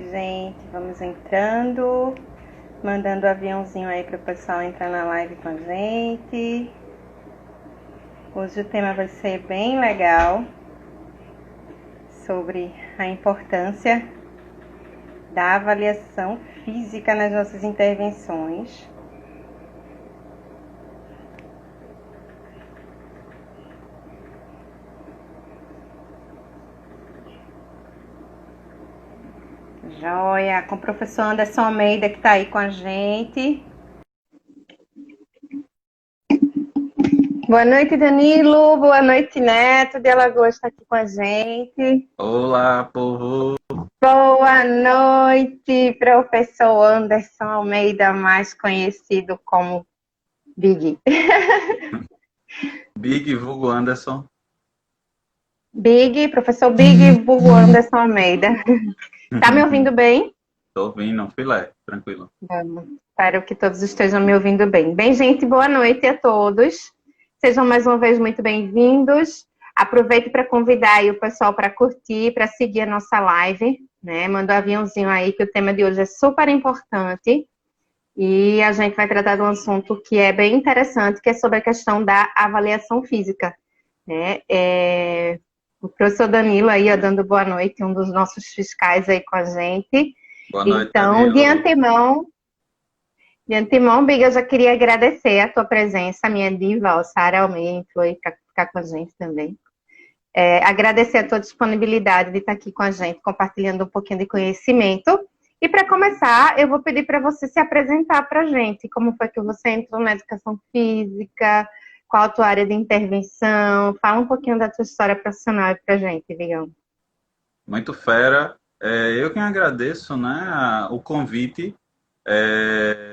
gente. Vamos entrando, mandando o aviãozinho aí para o pessoal entrar na live com a gente. Hoje o tema vai ser bem legal, sobre a importância da avaliação física nas nossas intervenções. Joia, com o professor Anderson Almeida, que está aí com a gente. Boa noite, Danilo. Boa noite, Neto de Alagoas está aqui com a gente. Olá, povo. Boa noite, professor Anderson Almeida, mais conhecido como Big. Big, vulgo Anderson. Big, professor Big, vulgo Anderson Almeida. Tá me ouvindo bem? Tô ouvindo, filé, tranquilo. Vamos. Espero que todos estejam me ouvindo bem. Bem, gente, boa noite a todos. Sejam mais uma vez muito bem-vindos. Aproveito para convidar aí o pessoal para curtir, para seguir a nossa live, né? Manda um aviãozinho aí que o tema de hoje é super importante. E a gente vai tratar de um assunto que é bem interessante, que é sobre a questão da avaliação física, né? O professor Danilo aí, ó, dando boa noite, um dos nossos fiscais aí com a gente. Boa noite, Então, Danilo. de antemão, Biga, eu já queria agradecer a tua presença, minha diva, ó, Sara Almeida entrou aí para ficar com a gente também. Agradecer a tua disponibilidade de estar aqui com a gente, compartilhando um pouquinho de conhecimento. E para começar, eu vou pedir para você se apresentar para a gente. Como foi que você entrou na educação física? Qual a tua área de intervenção? Fala um pouquinho da tua história profissional para a gente, Bigão. Muito fera. Eu quem agradeço, né, o convite.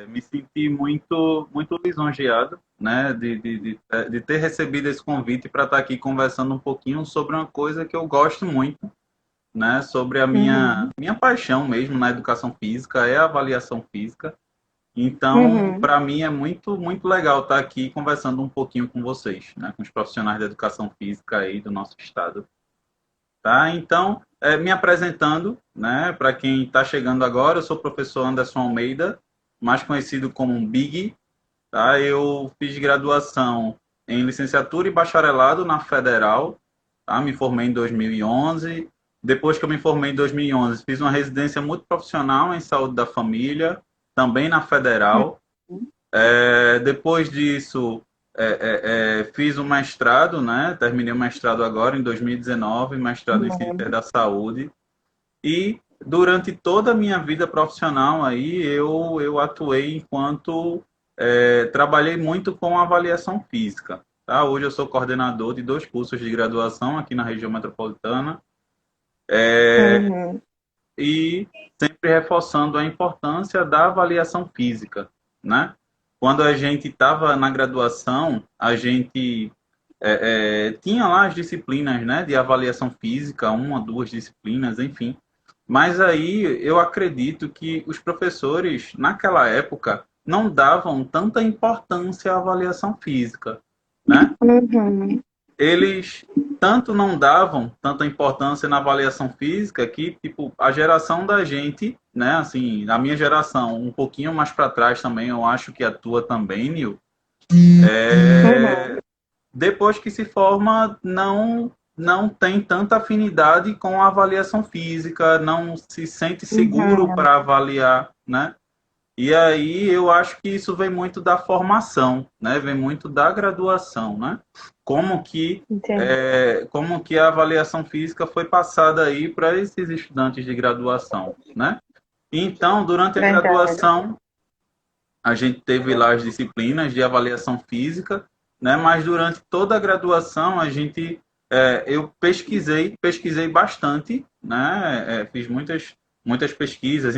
Me senti muito lisonjeado, né, de ter recebido esse convite para estar aqui conversando um pouquinho sobre uma coisa que eu gosto muito, né, sobre a minha paixão mesmo na educação física, é a avaliação física. Então, para mim é muito legal estar aqui conversando um pouquinho com vocês, né, com os profissionais da educação física aí do nosso estado. Tá? Então, me apresentando, né, para quem está chegando agora, eu sou o professor Anderson Almeida, mais conhecido como Big. Tá? Eu fiz graduação em licenciatura e bacharelado na Federal, tá? Me formei em 2011. Depois que eu me formei em 2011, fiz uma residência multiprofissional em saúde da família, também na Federal. Depois disso, fiz um mestrado, né? Terminei o mestrado agora, em 2019, mestrado em Ciência da Saúde. E durante toda a minha vida profissional aí, eu atuei enquanto... trabalhei muito com avaliação física. Tá? Hoje eu sou coordenador de 2 cursos de graduação aqui na região metropolitana. E sempre reforçando a importância da avaliação física, né? Quando a gente estava na graduação, a gente tinha lá as disciplinas, né, de avaliação física, 1, 2 disciplinas, enfim. Mas aí eu acredito que os professores, naquela época, não davam tanta importância à avaliação física, né? Eles tanto não davam tanta importância na avaliação física que, tipo, a geração da gente, né, assim, a minha geração, um pouquinho mais para trás também, eu acho que a tua também, Nil, depois que se forma, não tem tanta afinidade com a avaliação física, não se sente seguro para avaliar, né? E aí eu acho que isso vem muito da formação, né? Vem muito da graduação, né? Como que a avaliação física foi passada aí para esses estudantes de graduação, né? Então, durante a graduação, a gente teve lá as disciplinas de avaliação física, né? Mas durante toda a graduação, eu pesquisei bastante, né? Fiz muitas pesquisas,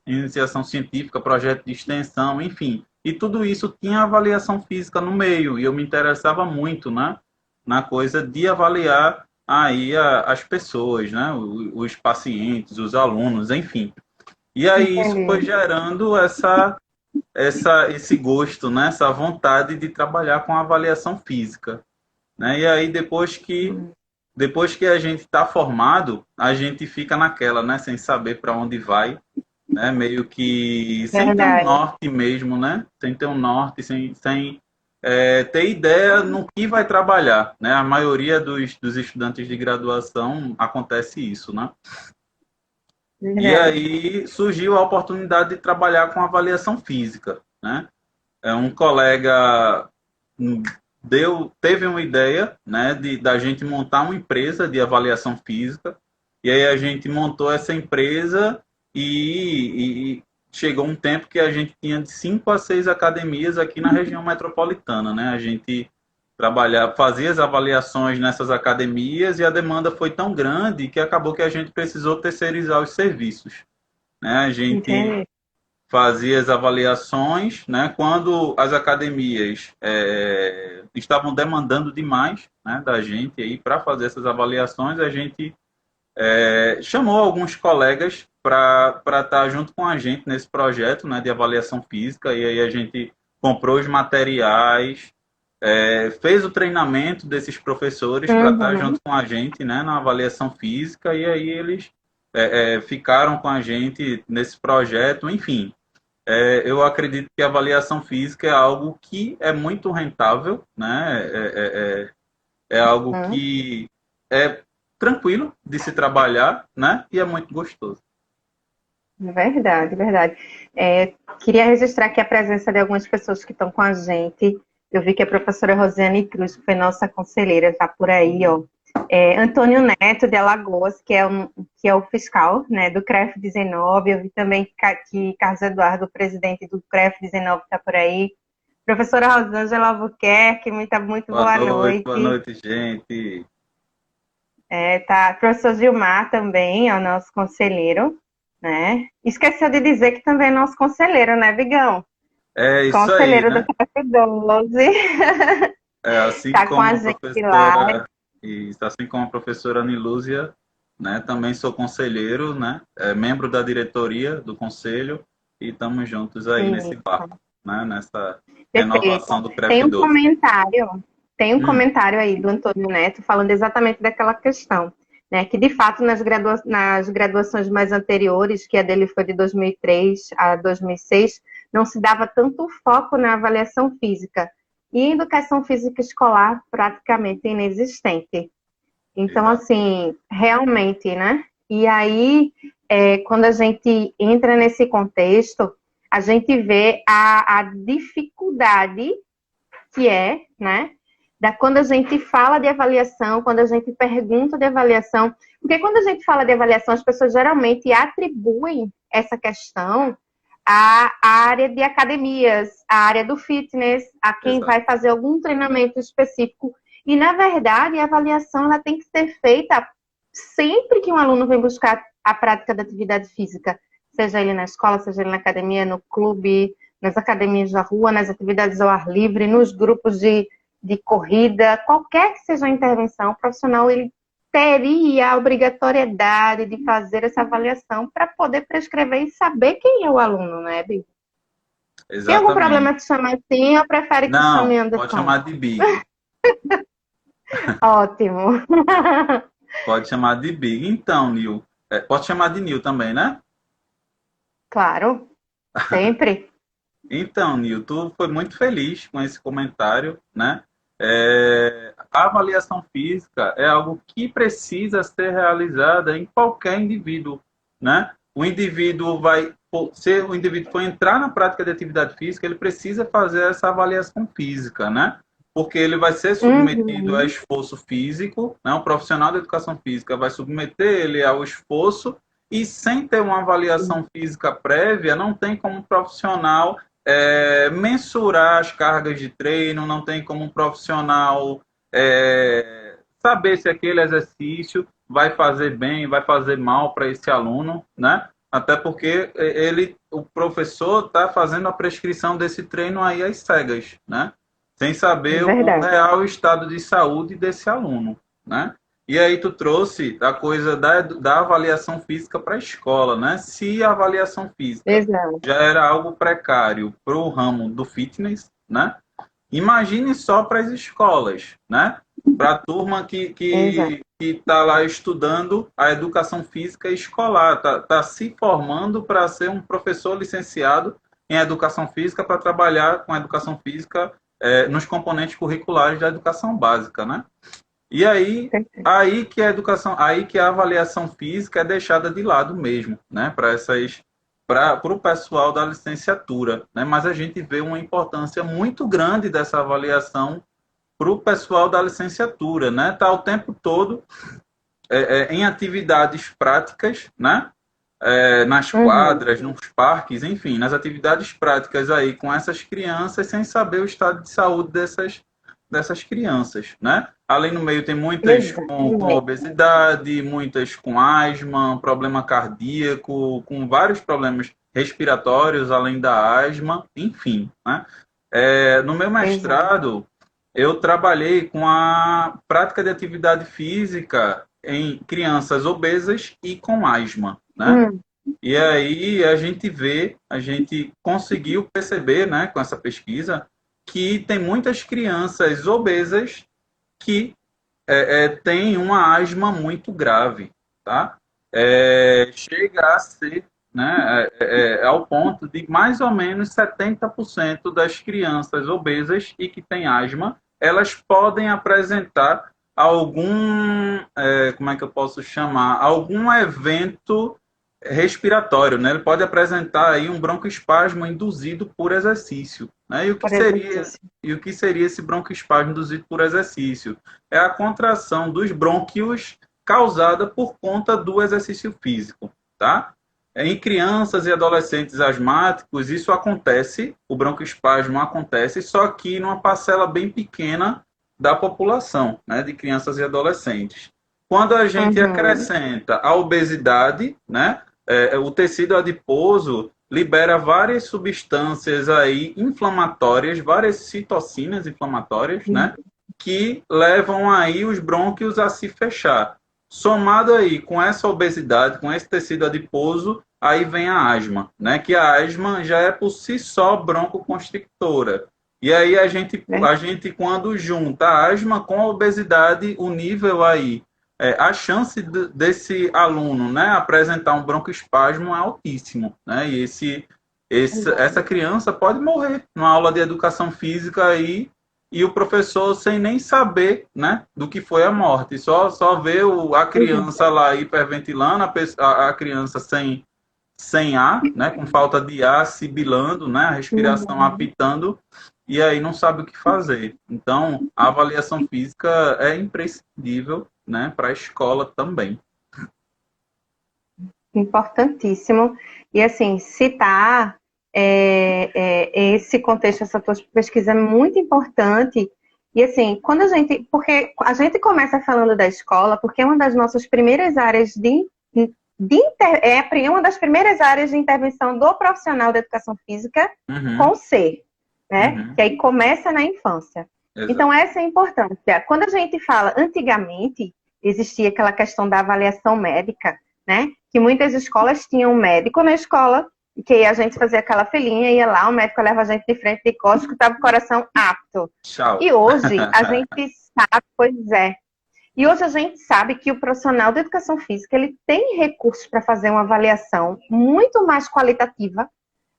iniciação científica, projeto de extensão, enfim. E tudo isso tinha avaliação física no meio, e eu me interessava muito, né, na coisa de avaliar aí as pessoas, né, os pacientes, os alunos, enfim. E aí isso foi gerando esse gosto, né, essa vontade de trabalhar com avaliação física. Né? E aí depois que a gente está formado, a gente fica naquela, né? Sem saber para onde vai, né? Meio que sem ter um Verdade. norte mesmo, né? Sem ter um norte, sem ter ideia no que vai trabalhar, né? A maioria dos estudantes de graduação acontece isso, né? E Verdade. aí surgiu a oportunidade de trabalhar com avaliação física, né? Um colega teve uma ideia, né, da gente montar uma empresa de avaliação física, e aí a gente montou essa empresa e chegou um tempo que a gente tinha de 5 a 6 academias aqui na região metropolitana, né? A gente fazia as avaliações nessas academias e a demanda foi tão grande que acabou que a gente precisou terceirizar os serviços, né? A gente Entendi. fazia as avaliações, né? Quando as academias estavam demandando demais, né, da gente aí para fazer essas avaliações, a gente chamou alguns colegas para estar junto com a gente nesse projeto, né, de avaliação física, e aí a gente comprou os materiais, fez o treinamento desses professores para estar Uhum. junto com a gente, né, na avaliação física, e aí eles ficaram com a gente nesse projeto, enfim. Eu acredito que a avaliação física é algo que é muito rentável, né? É algo Uhum. que é tranquilo de se trabalhar, né? E é muito gostoso. Verdade, verdade. Queria registrar aqui a presença de algumas pessoas que estão com a gente. Eu vi que a professora Rosiane Cruz, que foi nossa conselheira, está por aí, ó. Antônio Neto, de Alagoas, que é o fiscal, né, do CREF-19. Eu vi também que Carlos Eduardo, presidente do CREF-19, está por aí. Professora Rosângela Albuquerque, muito boa Boa noite. noite, gente. Tá. Professor Gilmar também, é o nosso conselheiro, né? Esqueceu de dizer que também é nosso conselheiro, né, Vigão? É isso aí, Conselheiro do né? CF12. Assim Tá com a como a gente lá. assim como a professora Nilúzia, né? Também sou conselheiro, né? Membro da diretoria do conselho e estamos juntos aí nesse Isso. barco, né? Nessa Perfeito. renovação do Tem um CREF12. comentário, tem um Hum, comentário aí do Antônio Neto falando exatamente daquela questão, né? Que de fato nas graduações mais anteriores, que a dele foi de 2003 a 2006, não se dava tanto foco na avaliação física. E em educação física escolar, praticamente inexistente. Então, exato. assim, realmente, né? E aí, quando a gente entra nesse contexto, a gente vê a dificuldade que né? Quando a gente fala de avaliação, quando a gente pergunta de avaliação, porque quando a gente fala de avaliação, as pessoas geralmente atribuem essa questão à área de academias, à área do fitness, a quem Exato. vai fazer algum treinamento específico. E, na verdade, a avaliação ela tem que ser feita sempre que um aluno vem buscar a prática da atividade física, seja ele na escola, seja ele na academia, no clube, nas academias da rua, nas atividades ao ar livre, nos grupos de corrida, qualquer que seja a intervenção, o profissional ele teria a obrigatoriedade de fazer essa avaliação para poder prescrever e saber quem é o aluno, né, Bi? Tem algum Exatamente. problema que chame assim ou prefere que chame Não, pode Anderson? chamar de Big. Ótimo. Pode chamar de Big. Então, Nil, pode chamar de Nil também, né? Claro, sempre. Então, Nil, tu foi muito feliz com esse comentário, né? A avaliação física é algo que precisa ser realizada em qualquer indivíduo, né? Se o indivíduo for entrar na prática de atividade física, ele precisa fazer essa avaliação física, né? Porque ele vai ser submetido a Uhum. esforço físico, né? O profissional da educação física vai submeter ele ao esforço e sem ter uma avaliação física prévia, não tem como um profissional mensurar as cargas de treino, não tem como um profissional saber se aquele exercício vai fazer bem, vai fazer mal para esse aluno, né? Até porque o professor está fazendo a prescrição desse treino aí às cegas, né? Sem saber o Verdade. real estado de saúde desse aluno, né? E aí tu trouxe a coisa da avaliação física para a escola, né? Se a avaliação física Exato. já era algo precário para o ramo do fitness, né? Imagine só para as escolas, né? Para a turma que Exato. que está lá estudando a educação física escolar, tá se formando para ser um professor licenciado em educação física para trabalhar com a educação física nos componentes curriculares da educação básica, né? E aí que a educação, aí que a avaliação física é deixada de lado mesmo, né? Para o pessoal da licenciatura, né? Mas a gente vê uma importância muito grande dessa avaliação para o pessoal da licenciatura, né? Tá o tempo todo em atividades práticas, né? Nas quadras, nos parques, enfim, nas atividades práticas aí com essas crianças, sem saber o estado de saúde dessas crianças, né? Além no meio tem muitas com obesidade, muitas com asma, problema cardíaco, com vários problemas respiratórios, além da asma, enfim, né? No meu mestrado, eu trabalhei com a prática de atividade física em crianças obesas e com asma, né? E aí a gente conseguiu perceber, né, com essa pesquisa, que tem muitas crianças obesas que têm uma asma muito grave, tá? Chega a ser, né, ao ponto de mais ou menos 70% das crianças obesas e que têm asma, elas podem apresentar algum, como é que eu posso chamar, algum evento respiratório, né? Ele pode apresentar aí um broncoespasmo induzido por exercício, né? E o que seria esse broncoespasmo induzido por exercício? É a contração dos brônquios causada por conta do exercício físico, tá? Em crianças e adolescentes asmáticos, isso acontece, o broncoespasmo acontece, só que numa parcela bem pequena da população, né, de crianças e adolescentes. Quando a gente acrescenta a obesidade, né, o tecido adiposo libera várias substâncias aí inflamatórias, várias citocinas inflamatórias, né, que levam aí os brônquios a se fechar. Somado aí com essa obesidade, com esse tecido adiposo, aí vem a asma, né, que a asma já é por si só broncoconstrictora. E aí a gente quando junta a asma com a obesidade, o nível aí, a chance desse aluno, né, apresentar um broncoespasmo é altíssimo, né? E essa criança pode morrer numa aula de educação física aí, e o professor sem nem saber, né, do que foi a morte. Só vê a criança lá hiperventilando, a criança sem ar, né, com falta de ar, sibilando, né, a respiração apitando, e aí não sabe o que fazer. Então, a avaliação física é imprescindível, né, para a escola também. Importantíssimo. E, assim, citar esse contexto, essa tua pesquisa é muito importante. E, assim, porque a gente começa falando da escola, porque é uma das nossas primeiras áreas uma das primeiras áreas de intervenção do profissional da educação física com ser, né? Que aí começa na infância. Exato. Então, essa é a importância. Quando a gente fala, antigamente, existia aquela questão da avaliação médica, né? Que muitas escolas tinham um médico na escola, que a gente fazia aquela filinha, ia lá, o médico leva a gente de frente de costas, que estava com o coração apto. Tchau. E hoje, a gente sabe, pois é. E hoje a gente sabe que o profissional da educação física, ele tem recursos para fazer uma avaliação muito mais qualitativa,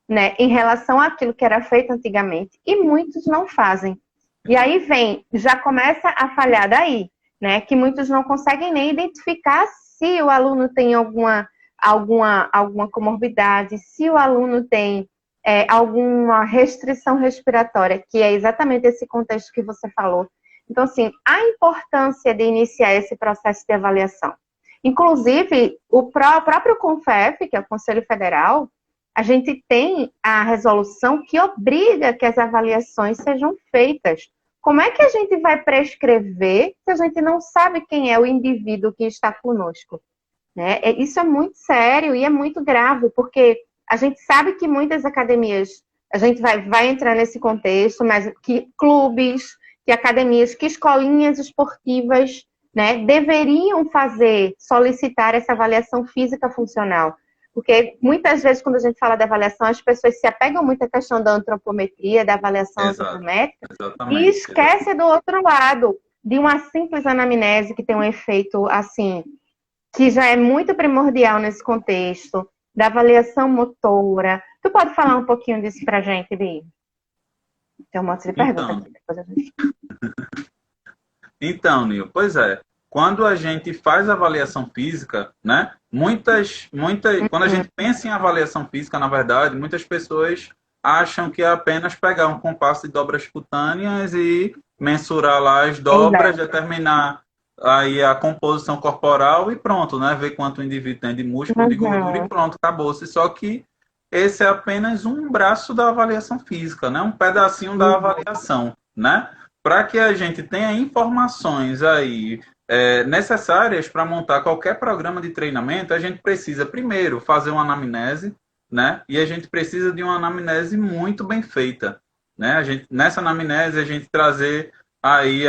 né, em relação àquilo que era feito antigamente, e muitos não fazem. E aí já começa a falhar daí, né, que muitos não conseguem nem identificar se o aluno tem alguma comorbidade, se o aluno tem alguma restrição respiratória, que é exatamente esse contexto que você falou. Então, assim, a importância de iniciar esse processo de avaliação. Inclusive, o próprio CONFEF, que é o Conselho Federal, a gente tem a resolução que obriga que as avaliações sejam feitas. Como é que a gente vai prescrever se a gente não sabe quem é o indivíduo que está conosco? Né? Isso é muito sério e é muito grave, porque a gente sabe que muitas academias, a gente vai entrar nesse contexto, mas que clubes, que academias, que escolinhas esportivas, né, deveriam solicitar essa avaliação física funcional. Porque muitas vezes, quando a gente fala de avaliação, as pessoas se apegam muito à questão da antropometria, da avaliação antropométrica, e esquecem do outro lado, de uma simples anamnese que tem um efeito, assim, que já é muito primordial nesse contexto, da avaliação motora. Tu pode falar um pouquinho disso pra gente, Bi? Tem um monte de perguntas aqui. Depois a gente... Então, Nil, pois é. Quando a gente faz avaliação física, né? Quando a gente pensa em avaliação física, na verdade, muitas pessoas acham que é apenas pegar um compasso de dobras cutâneas e mensurar lá as dobras, determinar aí a composição corporal e pronto, né? Ver quanto o indivíduo tem de músculo, de gordura e pronto, acabou-se. Só que esse é apenas um braço da avaliação física, né? Um pedacinho da avaliação, né? Para que a gente tenha informações aí necessárias para montar qualquer programa de treinamento, a gente precisa primeiro fazer uma anamnese, né? E a gente precisa de uma anamnese muito bem feita, né? Nessa anamnese a gente trazer aí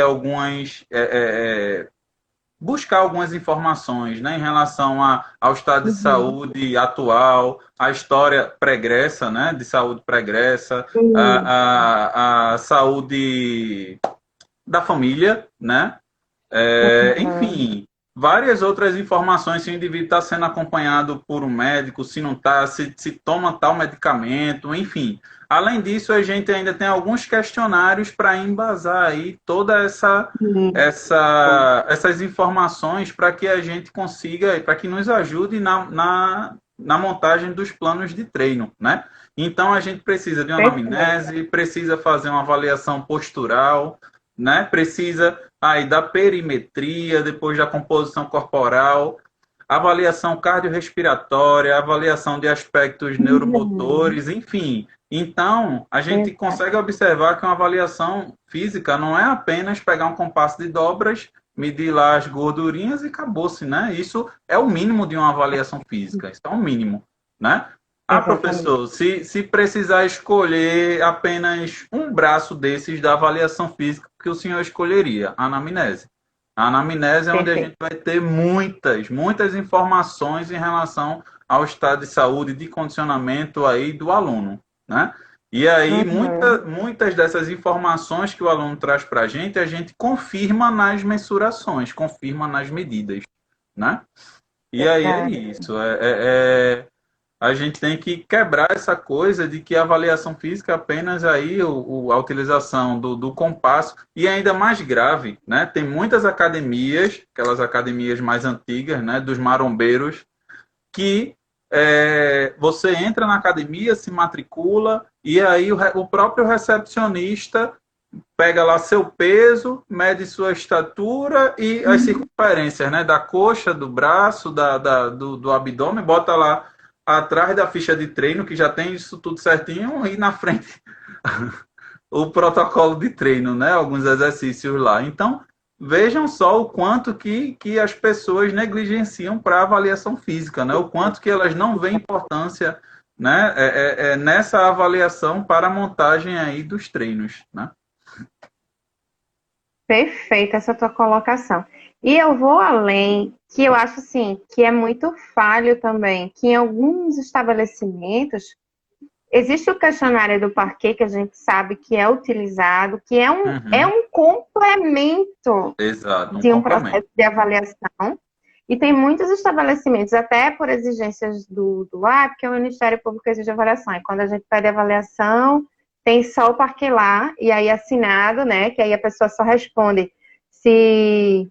buscar algumas informações, né, em relação ao estado de saúde atual, a história pregressa, né, de saúde pregressa, a saúde da família, né? Enfim, várias outras informações, se o indivíduo está sendo acompanhado por um médico, se não está, se toma tal medicamento, enfim. Além disso, a gente ainda tem alguns questionários para embasar aí toda essas informações para que a gente consiga, para que nos ajude na montagem dos planos de treino, né? Então, a gente precisa de uma anamnese, precisa fazer uma avaliação postural, né? Precisa aí da perimetria, depois da composição corporal, avaliação cardiorrespiratória, avaliação de aspectos neuromotores, enfim. Então, a gente consegue observar que uma avaliação física não é apenas pegar um compasso de dobras, medir lá as gordurinhas e acabou-se, né? Isso é o mínimo de uma avaliação física, isso é o mínimo, né? Ah, professor, se precisar escolher apenas um braço desses da avaliação física, que o senhor escolheria? A anamnese. A anamnese é onde a gente vai ter muitas informações em relação ao estado de saúde, de condicionamento aí do aluno, né? E aí, muitas dessas informações que o aluno traz para a gente confirma nas mensurações, confirma nas medidas, né? E aí é isso. A gente tem que quebrar essa coisa de que a avaliação física é apenas aí a utilização do compasso, e ainda mais grave, né? Tem muitas academias, aquelas academias mais antigas, né, dos marombeiros, que você entra na academia, se matricula, e aí o próprio recepcionista pega lá seu peso, mede sua estatura e as circunferências, né, da coxa, do braço, do abdômen, bota lá atrás da ficha de treino, que já tem isso tudo certinho, e na frente o protocolo de treino, né? Alguns exercícios lá. Então, vejam só o quanto que as pessoas negligenciam para a avaliação física, né? O quanto que elas não veem importância, né? Nessa avaliação para a montagem aí dos treinos, né? Perfeita essa tua colocação. E eu vou além, que eu acho assim, que é muito falho também, que em alguns estabelecimentos existe o questionário do parquet, que a gente sabe que é utilizado, que é um complemento de um processo de avaliação. E tem muitos estabelecimentos, até por exigências do porque o Ministério Público exige avaliação. E quando a gente pede avaliação, tem só o parquet lá, e aí assinado, né? Que aí a pessoa só responde se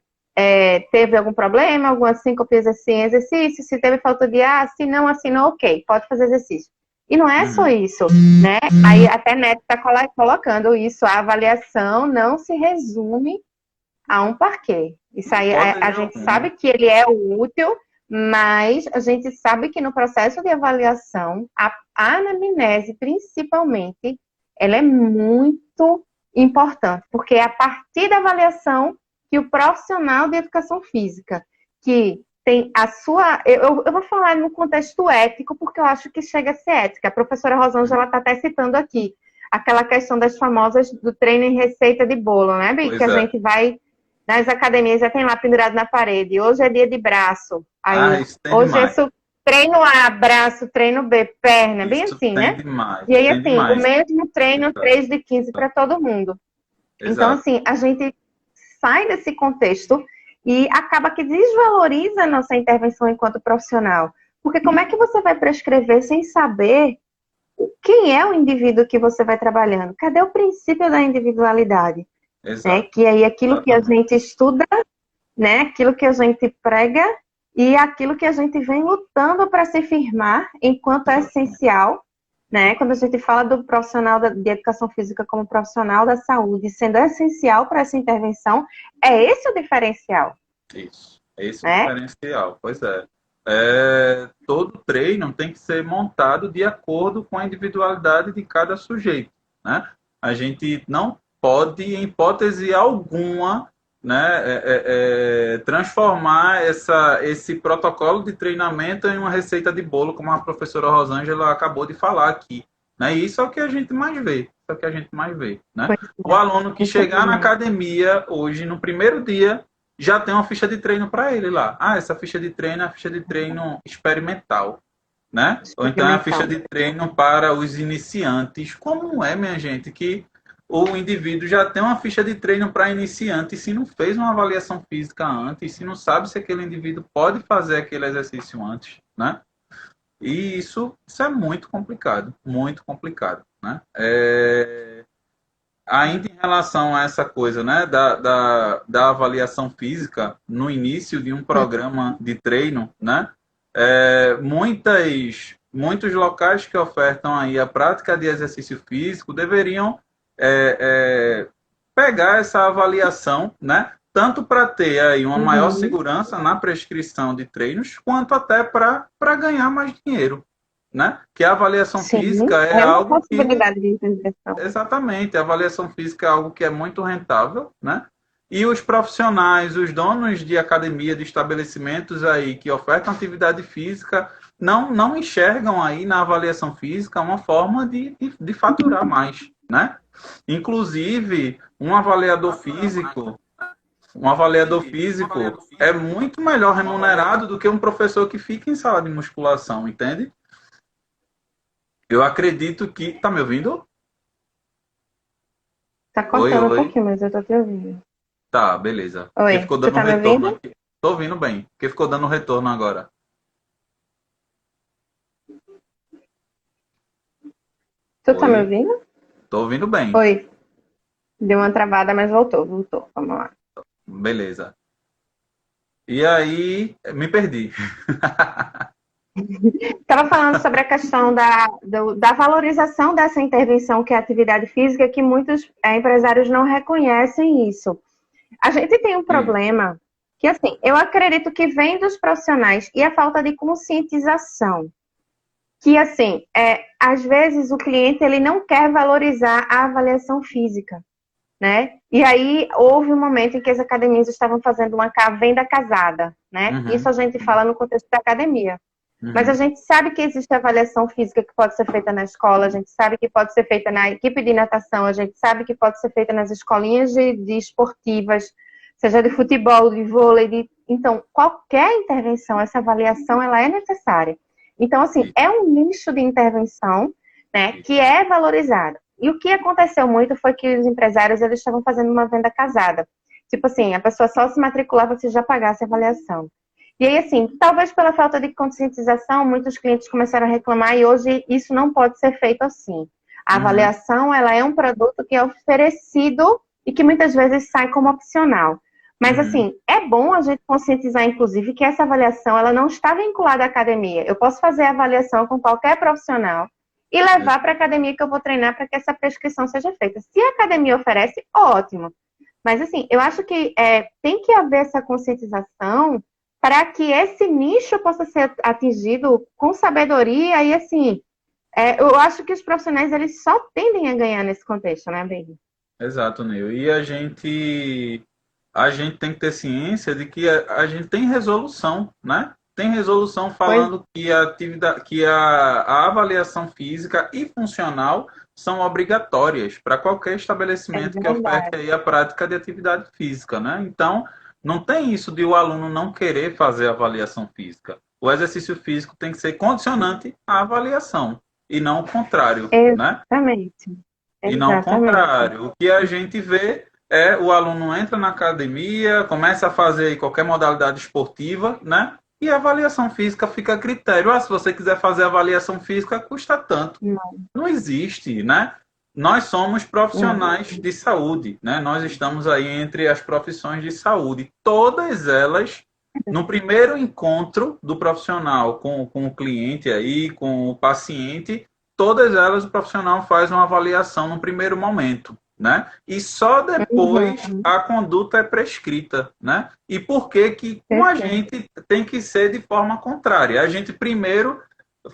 teve algum problema, alguma síncope assim, exercício, se teve falta de ar, se não assinou, ok, pode fazer exercício. E não é só isso, né? Aí até Neto está colocando isso, a avaliação não se resume a um parquet. Isso aí a gente sabe que ele é útil, mas a gente sabe que no processo de avaliação, a anamnese, principalmente, ela é muito importante, porque é a partir da avaliação que o profissional de educação física, que tem a sua... Eu vou falar no contexto ético, porque eu acho que chega a ser ética. A professora Rosângela está até citando aqui aquela questão das famosas do treino em receita de bolo, né, Bi? Que a gente vai nas academias, já tem lá pendurado na parede. Hoje é dia de braço. Aí, hoje é treino A, braço, treino B, perna, bem assim, né? Demais, e aí, assim, o mesmo treino 3 de 15 para todo mundo. Exato. Então, assim, a gente sai desse contexto e acaba que desvaloriza a nossa intervenção enquanto profissional. Porque como é que você vai prescrever sem saber quem é o indivíduo que você vai trabalhando? Cadê o princípio da individualidade? Né? Que aí aquilo que a gente estuda, né? Aquilo que a gente prega e aquilo que a gente vem lutando para se firmar enquanto é essencial, né? Quando a gente fala do profissional de educação física como profissional da saúde, sendo essencial para essa intervenção, é esse o diferencial. Isso, é esse o diferencial, pois é. Todo treino tem que ser montado de acordo com a individualidade de cada sujeito, né? A gente não pode, em hipótese alguma, né, transformar esse protocolo de treinamento em uma receita de bolo, como a professora Rosângela acabou de falar aqui. Né? E isso é o que a gente mais vê. Isso é o que a gente mais vê. Né? O aluno que chegar na academia hoje, no primeiro dia, já tem uma ficha de treino para ele lá. Ah, essa ficha de treino é a ficha de treino experimental. Né? Ou então é a ficha de treino para os iniciantes. Como é, minha gente, que o indivíduo já tem uma ficha de treino para iniciante, se não fez uma avaliação física antes, se não sabe se aquele indivíduo pode fazer aquele exercício antes, né? E isso é muito complicado, né? Ainda em relação a essa coisa, né, da avaliação física no início de um programa de treino, né? Muitos locais que ofertam aí a prática de exercício físico deveriam pegar essa avaliação, né? Tanto para ter aí uma maior segurança na prescrição de treinos, quanto até para ganhar mais dinheiro, né? Que a avaliação física é algo possibilidade de intervenção. Exatamente, a avaliação física é algo que é muito rentável, né? E os profissionais, os donos de academia, de estabelecimentos aí que ofertam atividade física, não enxergam aí na avaliação física uma forma de faturar mais, né? Inclusive, um avaliador físico é muito melhor remunerado do que um professor que fica em sala de musculação, entende? Eu acredito que... Tá me ouvindo? Tá cortando um pouquinho, mas eu tô te ouvindo. Tá, beleza. Oi, ficou dando tá retorno me ouvindo? aqui. Tô ouvindo bem, porque ficou dando retorno agora. Tu tá me ouvindo? Tô ouvindo bem. Oi. Deu uma travada, mas voltou. Vamos lá. Beleza. E aí, me perdi. Estava falando sobre a questão da valorização dessa intervenção que é a atividade física, que muitos empresários não reconhecem isso. A gente tem um problema que, assim, eu acredito que vem dos profissionais e a falta de conscientização. Que, assim, às vezes o cliente ele não quer valorizar a avaliação física, né? E aí houve um momento em que as academias estavam fazendo uma venda casada, né? Isso a gente fala no contexto da academia. Mas a gente sabe que existe avaliação física que pode ser feita na escola, a gente sabe que pode ser feita na equipe de natação, a gente sabe que pode ser feita nas escolinhas de esportivas, seja de futebol, de vôlei, Então, qualquer intervenção, essa avaliação, ela é necessária. Então, assim, é um nicho de intervenção, né, que é valorizado. E o que aconteceu muito foi que os empresários, eles estavam fazendo uma venda casada. Tipo assim, a pessoa só se matriculava se já pagasse a avaliação. E aí, assim, talvez pela falta de conscientização, muitos clientes começaram a reclamar e hoje isso não pode ser feito assim. A avaliação, ela é um produto que é oferecido e que muitas vezes sai como opcional. Mas, assim, é bom a gente conscientizar, inclusive, que essa avaliação, ela não está vinculada à academia. Eu posso fazer a avaliação com qualquer profissional e levar para a academia que eu vou treinar para que essa prescrição seja feita. Se a academia oferece, ótimo. Mas, assim, eu acho que tem que haver essa conscientização para que esse nicho possa ser atingido com sabedoria e, assim, eu acho que os profissionais, eles só tendem a ganhar nesse contexto, né, Baby? Exato, Nil. E a gente tem que ter ciência de que a gente tem resolução, né? Tem resolução falando que a avaliação física e funcional são obrigatórias para qualquer estabelecimento que oferte aí a prática de atividade física, né? Então, não tem isso de o aluno não querer fazer avaliação física. O exercício físico tem que ser condicionante à avaliação, e não o contrário, né? Exatamente. E não o contrário. O que a gente vê o aluno entra na academia, começa a fazer aí qualquer modalidade esportiva, né? E a avaliação física fica a critério. Se você quiser fazer avaliação física, custa tanto. Não. Não existe, né? Nós somos profissionais Não. de saúde, né? Nós estamos aí entre as profissões de saúde. Todas elas, no primeiro encontro do profissional com o cliente aí, com o paciente, todas elas o profissional faz uma avaliação no primeiro momento, né? E só depois Uhum. a conduta é prescrita, né? E por que que com a gente tem que ser de forma contrária? A gente primeiro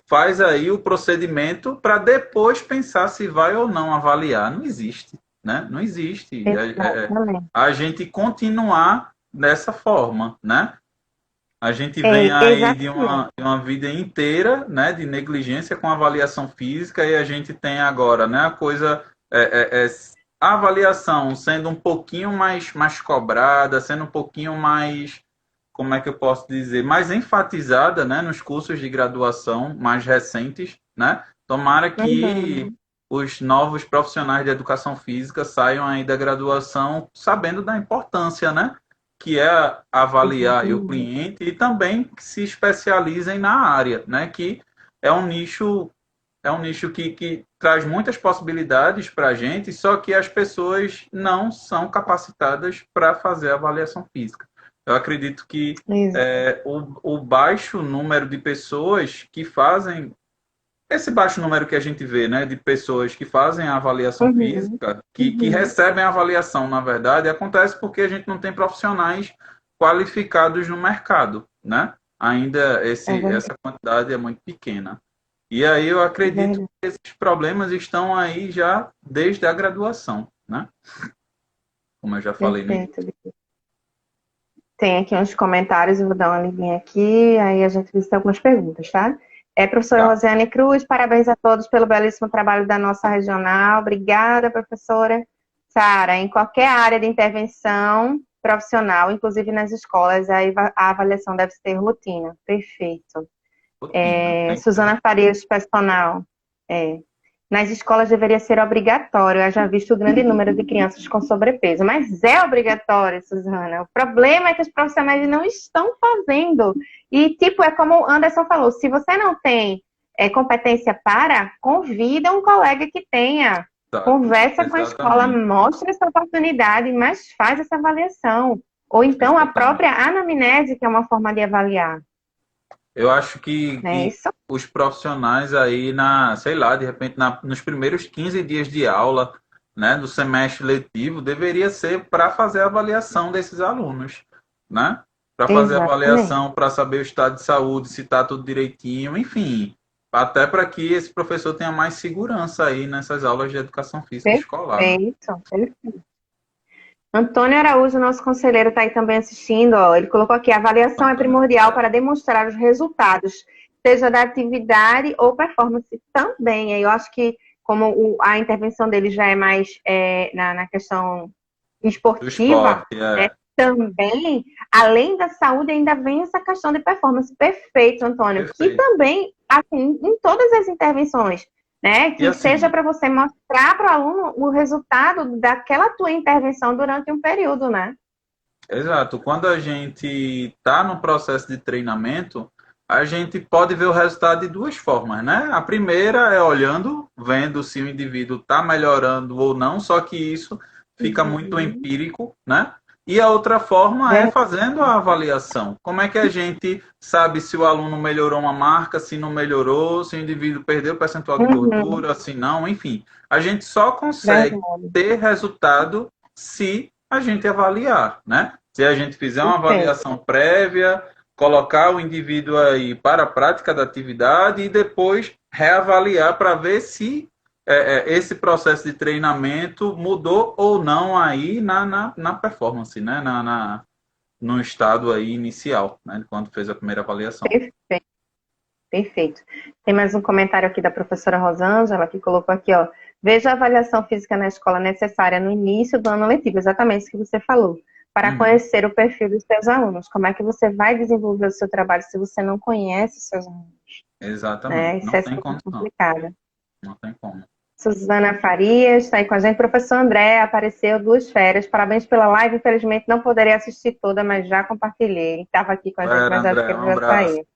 faz aí o procedimento para depois pensar se vai ou não avaliar. Não existe, né? Não existe. Exatamente. A gente continuar dessa forma, né? A gente vem aí de Exatamente. uma vida inteira, né, de negligência com avaliação física e a gente tem agora, né, a coisa, a avaliação sendo um pouquinho mais cobrada, sendo um pouquinho mais, como é que eu posso dizer, mais enfatizada, né, nos cursos de graduação mais recentes, né? Tomara que Uhum. os novos profissionais de educação física saiam aí da graduação sabendo da importância, né? Que é avaliar o Exatamente. cliente e também que se especializem na área, né? Que é um nicho que traz muitas possibilidades para a gente, só que as pessoas não são capacitadas para fazer avaliação física. Eu acredito que o baixo número de pessoas que fazem esse baixo número que a gente vê, né, de pessoas que fazem a avaliação Uhum. física, que Uhum. recebem a avaliação, na verdade, acontece porque a gente não tem profissionais qualificados no mercado, né? Ainda É verdade. essa quantidade é muito pequena. E aí eu É acredito verdade. que esses problemas estão aí já desde a graduação, né? Como eu já falei no início. Perfeito. Tem aqui uns comentários, eu vou dar uma lidinha aqui, aí a gente visita algumas perguntas, tá? Professora Tá. Rosiane Cruz, parabéns a todos pelo belíssimo trabalho da nossa regional. Obrigada, professora. Sara, em qualquer área de intervenção profissional, inclusive nas escolas, a avaliação deve ter rotina. Perfeito. Rotina, tem que ser. Suzana Farias, personal. É. Nas escolas deveria ser obrigatório. Eu já visto o grande número de crianças com sobrepeso. Mas é obrigatório, Suzana. O problema é que os profissionais não estão fazendo. E, tipo, é como o Anderson falou: se você não tem competência para, convida um colega que tenha. Tá. Conversa com a escola, Exatamente. mostra essa oportunidade, mas faz essa avaliação. Ou então a própria Exatamente. anamnese, que é uma forma de avaliar. Eu acho Né? que Isso. os profissionais aí sei lá, de repente nos primeiros 15 dias de aula, né, do semestre letivo, deveria ser para fazer a avaliação desses alunos, né? Para fazer a Exatamente. avaliação, para saber o estado de saúde, se está tudo direitinho, enfim, até para que esse professor tenha mais segurança aí nessas aulas de educação física escolar, né? Perfeito. Antônio Araújo, nosso conselheiro, está aí também assistindo. Ó. Ele colocou aqui: a avaliação é Antônio, primordial obrigado. para demonstrar os resultados, seja da atividade ou performance também. Eu acho que, como a intervenção dele já é mais na questão Do esportiva, esporte, né, também, além da saúde, ainda vem essa questão de performance. Perfeito, Antônio. Que perfeito. também, assim, em todas as intervenções, né, E que seja assim, para você mostrar para o aluno o resultado daquela tua intervenção durante um período, né? exato. Quando a gente está no processo de treinamento, a gente pode ver o resultado de duas formas, né? A primeira é olhando, vendo se o indivíduo está melhorando ou não, só que isso fica muito Uhum. empírico, né? E a outra forma é Verdade. fazendo a avaliação. Como é que a gente sabe se o aluno melhorou uma marca, se não melhorou, se o indivíduo perdeu o percentual de Uhum. gordura, se não, enfim. A gente só consegue Verdade. ter resultado se a gente avaliar, né? Se a gente fizer uma Perfeito. avaliação prévia, colocar o indivíduo aí para a prática da atividade e depois reavaliar para ver se esse processo de treinamento mudou ou não aí na performance, né? No estado aí inicial, né? Quando fez a primeira avaliação. Perfeito. Perfeito. Tem mais um comentário aqui da professora Rosângela, que colocou aqui, ó: veja a avaliação física na escola necessária no início do ano letivo, exatamente isso que você falou, para Uhum. conhecer o perfil dos seus alunos. Como é que você vai desenvolver o seu trabalho se você não conhece os seus alunos? Né? Exatamente. Isso Não é tem super condição. complicado. Não tem como. Suzana Farias está aí com a gente. Professor André apareceu 2 férias. Parabéns pela live. Infelizmente não poderia assistir toda, mas já compartilhei. Estava aqui com a gente, Vera, mas acho que André, ele um já abraço. saiu.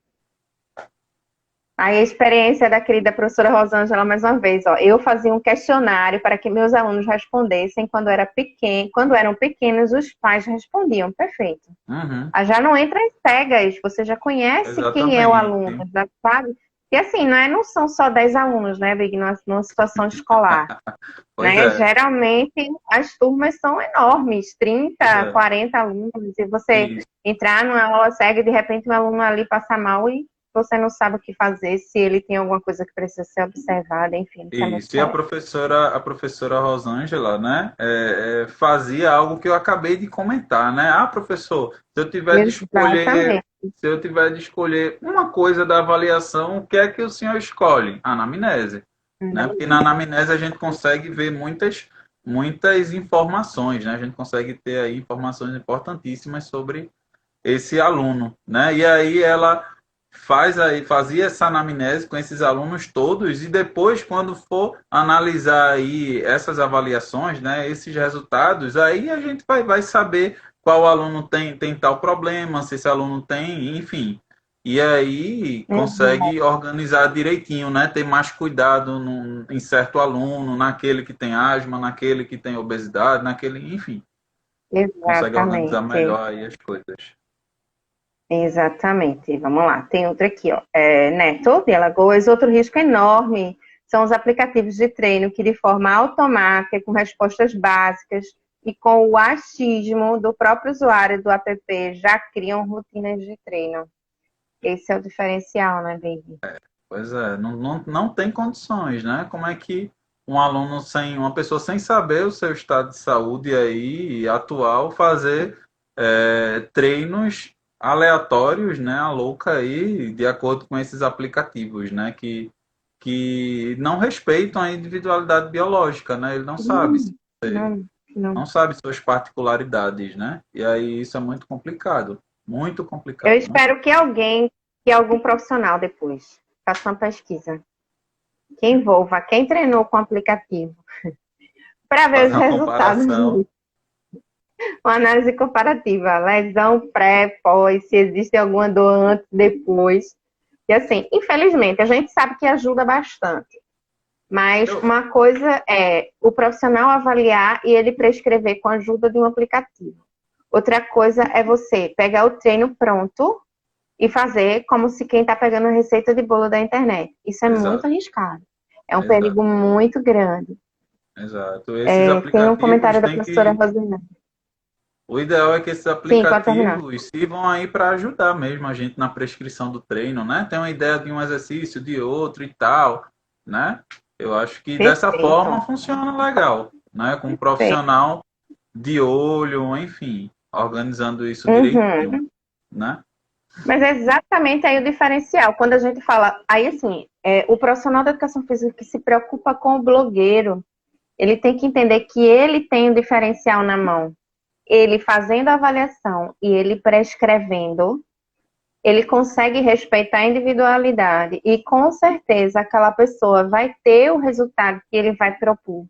Aí a experiência da querida professora Rosângela, mais uma vez, ó, eu fazia um questionário para que meus alunos respondessem quando eram pequenos, os pais respondiam, perfeito. Uhum, Já não entra em cegas, você já conhece quem é o aluno, exatamente. já sabe. E assim, não são só 10 alunos, né, Big, numa situação escolar, Pois né? é, Geralmente as turmas são enormes, pois 30, é. 40 alunos, e você Isso, entrar numa aula cega e de repente um aluno ali passa mal e você não sabe o que fazer, se ele tem alguma coisa que precisa ser observada, enfim, isso é muito isso. E sério. a professora Rosângela, né, fazia algo que eu acabei de comentar, né? Ah, professor, Exatamente. se eu tiver de escolher uma coisa da avaliação, o que é que o senhor escolhe? A anamnese, né? Porque na anamnese a gente consegue ver muitas informações, né? A gente consegue ter aí informações importantíssimas sobre esse aluno, né? E aí ela fazia essa anamnese com esses alunos todos e depois, quando for analisar aí essas avaliações, né, esses resultados, aí a gente vai saber qual aluno tem tal problema, se esse aluno tem, enfim. E aí consegue organizar direitinho, né? Ter mais cuidado em certo aluno, naquele que tem asma, naquele que tem obesidade, naquele, enfim, consegue organizar Exatamente. melhor aí as coisas. Exatamente. Vamos lá. Tem outro aqui, ó. Neto de Alagoas. Outro risco enorme são os aplicativos de treino que, de forma automática, com respostas básicas e com o achismo do próprio usuário do app, já criam rotinas de treino. Esse é o diferencial, né, Baby? Pois é, não tem condições, né? Como é que uma pessoa sem saber o seu estado de saúde aí atual, fazer treinos aleatórios, né? A louca aí, de acordo com esses aplicativos, né? Que não respeitam a individualidade biológica, né? Ele Não, não. não sabe suas particularidades, né? E aí isso é muito Eu complicado, né? espero que algum profissional depois faça uma pesquisa que envolva quem treinou com o aplicativo para ver Fazer os uma resultados. comparação. Uma análise comparativa, lesão pré, pós, se existe alguma dor antes, depois. E assim, infelizmente, a gente sabe que ajuda bastante. Mas Eu, uma coisa é o profissional avaliar e ele prescrever com a ajuda de um aplicativo. Outra coisa é você pegar o treino pronto e fazer como se quem está pegando a receita de bolo da internet. Isso é muito exato, arriscado. É um exato. perigo muito grande. Exato. Esses Tem um aplicativos comentário da têm professora que. Rosina. O ideal é que esses Sim, pode terminar. aplicativos sirvam aí para ajudar mesmo a gente na prescrição do treino, né? Tem uma ideia de um exercício, de outro e tal, né? Eu acho que dessa forma Perfeito. funciona legal, né? Com um Perfeito. profissional de olho, enfim, organizando isso direitinho, Uhum. né? Mas é exatamente aí o diferencial. Quando a gente fala, aí assim, o profissional da educação física que se preocupa com o blogueiro, ele tem que entender que ele tem o diferencial na mão. Ele fazendo a avaliação e ele prescrevendo, ele consegue respeitar a individualidade e com certeza aquela pessoa vai ter o resultado que ele vai propor.